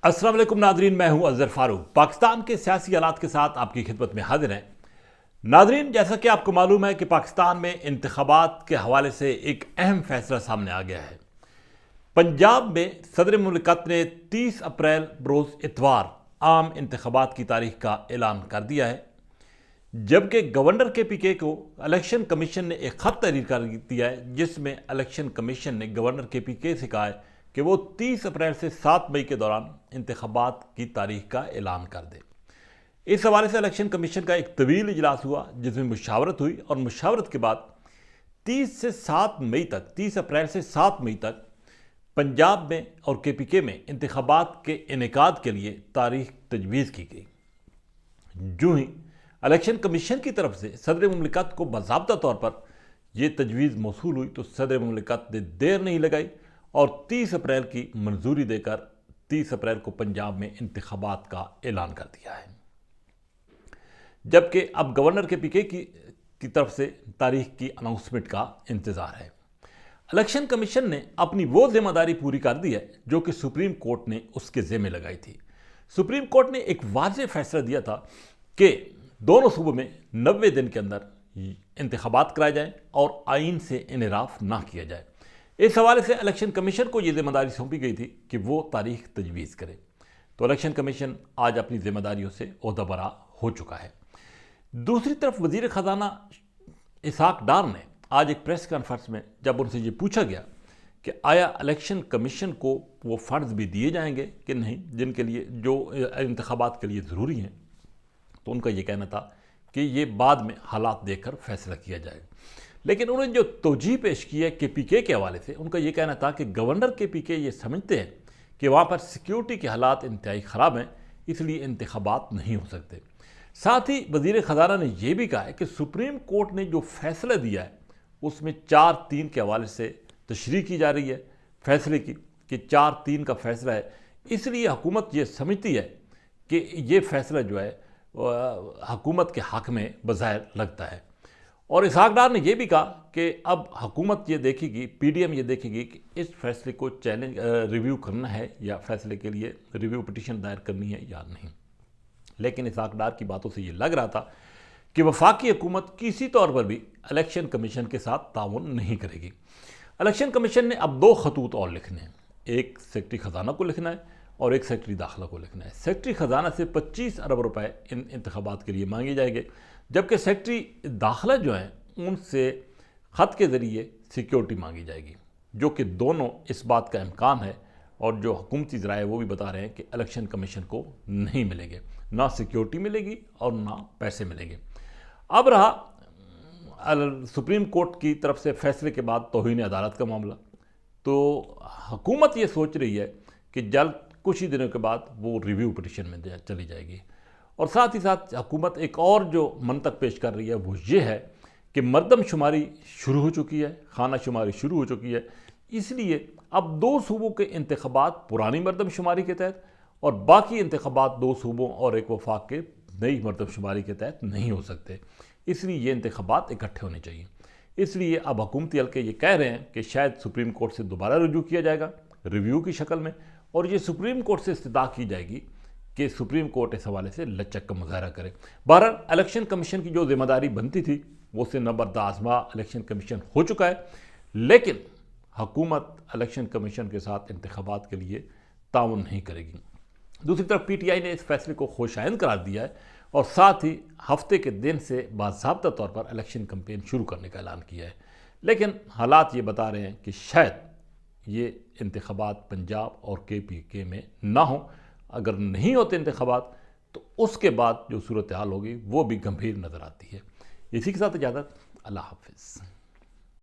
السلام علیکم ناظرین، میں ہوں اظہر فاروق۔ پاکستان کے سیاسی حالات کے ساتھ آپ کی خدمت میں حاضر ہیں۔ ناظرین، جیسا کہ آپ کو معلوم ہے کہ پاکستان میں انتخابات کے حوالے سے ایک اہم فیصلہ سامنے آ گیا ہے۔ پنجاب میں صدر مملکت نے 30 اپریل بروز اتوار عام انتخابات کی تاریخ کا اعلان کر دیا ہے، جبکہ گورنر KPK کو الیکشن کمیشن نے ایک خط تحریر کر دیا ہے، جس میں الیکشن کمیشن نے گورنر KPK سے کہا ہے کہ وہ 30 اپریل سے 7 مئی کے دوران انتخابات کی تاریخ کا اعلان کر دے۔ اس حوالے سے الیکشن کمیشن کا ایک طویل اجلاس ہوا، جس میں مشاورت ہوئی، اور مشاورت کے بعد 30 اپریل سے 7 مئی تک پنجاب میں اور KPK میں انتخابات کے انعقاد کے لیے تاریخ تجویز کی گئی۔ جو ہی الیکشن کمیشن کی طرف سے صدر مملکت کو باضابطہ طور پر یہ تجویز موصول ہوئی تو صدر مملکت نے دیر نہیں لگائی اور 30 اپریل کی منظوری دے کر 30 اپریل کو پنجاب میں انتخابات کا اعلان کر دیا ہے، جبکہ اب گورنر KPK کی طرف سے تاریخ کی اناؤنسمنٹ کا انتظار ہے۔ الیکشن کمیشن نے اپنی وہ ذمہ داری پوری کر دی ہے جو کہ سپریم کورٹ نے اس کے ذمہ لگائی تھی۔ سپریم کورٹ نے ایک واضح فیصلہ دیا تھا کہ دونوں صوبوں میں 90 دن کے اندر انتخابات کرائے جائیں اور آئین سے انحراف نہ کیا جائے۔ اس حوالے سے الیکشن کمیشن کو یہ ذمہ داری سونپی گئی تھی کہ وہ تاریخ تجویز کرے، تو الیکشن کمیشن آج اپنی ذمہ داریوں سے عہدہ برا ہو چکا ہے۔ دوسری طرف وزیر خزانہ اسحاق ڈار نے آج ایک پریس کانفرنس میں جب ان سے یہ پوچھا گیا کہ آیا الیکشن کمیشن کو وہ فنڈز بھی دیے جائیں گے کہ نہیں جن کے لیے جو انتخابات کے لیے ضروری ہیں، تو ان کا یہ کہنا تھا کہ یہ بعد میں حالات دیکھ کر فیصلہ کیا جائے گا۔ لیکن انہوں نے جو توجیہ پیش کی ہے KPK کے حوالے سے، ان کا یہ کہنا تھا کہ گورنر KPK یہ سمجھتے ہیں کہ وہاں پر سیکیورٹی کے حالات انتہائی خراب ہیں، اس لیے انتخابات نہیں ہو سکتے۔ ساتھ ہی وزیر خزانہ نے یہ بھی کہا ہے کہ سپریم کورٹ نے جو فیصلہ دیا ہے اس میں 4-3 کے حوالے سے تشریح کی جا رہی ہے فیصلے کی، کہ 4-3 کا فیصلہ ہے، اس لیے حکومت یہ سمجھتی ہے کہ یہ فیصلہ جو ہے حکومت کے حق میں بظاہر لگتا ہے۔ اور اسحاق ڈار نے یہ بھی کہا کہ اب حکومت یہ دیکھے گی، PDM یہ دیکھے گی کہ اس فیصلے کو ریویو کرنا ہے یا فیصلے کے لیے ریویو پٹیشن دائر کرنی ہے یا نہیں۔ لیکن اسحاق ڈار کی باتوں سے یہ لگ رہا تھا کہ وفاقی حکومت کسی طور پر بھی الیکشن کمیشن کے ساتھ تعاون نہیں کرے گی۔ الیکشن کمیشن نے اب 2 خطوط اور لکھنے ہیں، ایک سیکرٹری خزانہ کو لکھنا ہے اور ایک سیکرٹری داخلہ کو لکھنا ہے۔ سیکرٹری خزانہ سے 25 ارب روپے ان انتخابات کے لیے مانگے جائیں گے، جبکہ سیکرٹری داخلہ جو ہیں ان سے خط کے ذریعے سیکیورٹی مانگی جائے گی، جو کہ دونوں اس بات کا امکان ہے، اور جو حکومتی ذرائع وہ بھی بتا رہے ہیں کہ الیکشن کمیشن کو نہیں ملیں گے، نہ سیکیورٹی ملے گی اور نہ پیسے ملیں گے۔ اب رہا سپریم کورٹ کی طرف سے فیصلے کے بعد توہین عدالت کا معاملہ، تو حکومت یہ سوچ رہی ہے کہ جلد کچھ ہی دنوں کے بعد وہ ریویو پٹیشن میں چلی جائے گی۔ اور ساتھ ہی ساتھ حکومت ایک اور جو منطق پیش کر رہی ہے وہ یہ ہے کہ مردم شماری شروع ہو چکی ہے، خانہ شماری شروع ہو چکی ہے، اس لیے اب 2 صوبوں کے انتخابات پرانی مردم شماری کے تحت اور باقی انتخابات 2 صوبوں اور ایک وفاق کے نئی مردم شماری کے تحت نہیں ہو سکتے، اس لیے یہ انتخابات اکٹھے ہونے چاہیے۔ اس لیے اب حکومتی حلقے یہ کہہ رہے ہیں کہ شاید سپریم کورٹ سے دوبارہ رجوع کیا جائے گا ریویو کی شکل میں، اور یہ سپریم کورٹ سے استدعا کی جائے گی کہ سپریم کورٹ اس حوالے سے لچک کا مظاہرہ کرے۔ بہرحال الیکشن کمیشن کی جو ذمہ داری بنتی تھی وہ سے نبرد آزما الیکشن کمیشن ہو چکا ہے، لیکن حکومت الیکشن کمیشن کے ساتھ انتخابات کے لیے تعاون نہیں کرے گی۔ دوسری طرف PTI نے اس فیصلے کو خوشائند قرار دیا ہے اور ساتھ ہی ہفتے کے دن سے باضابطہ طور پر الیکشن کمپین شروع کرنے کا اعلان کیا ہے، لیکن حالات یہ بتا رہے ہیں کہ شاید یہ انتخابات پنجاب اور KPK میں نہ ہوں۔ اگر نہیں ہوتے انتخابات تو اس کے بعد جو صورتحال ہوگی وہ بھی گمبھیر نظر آتی ہے۔ اسی کے ساتھ اجازت، اللہ حافظ۔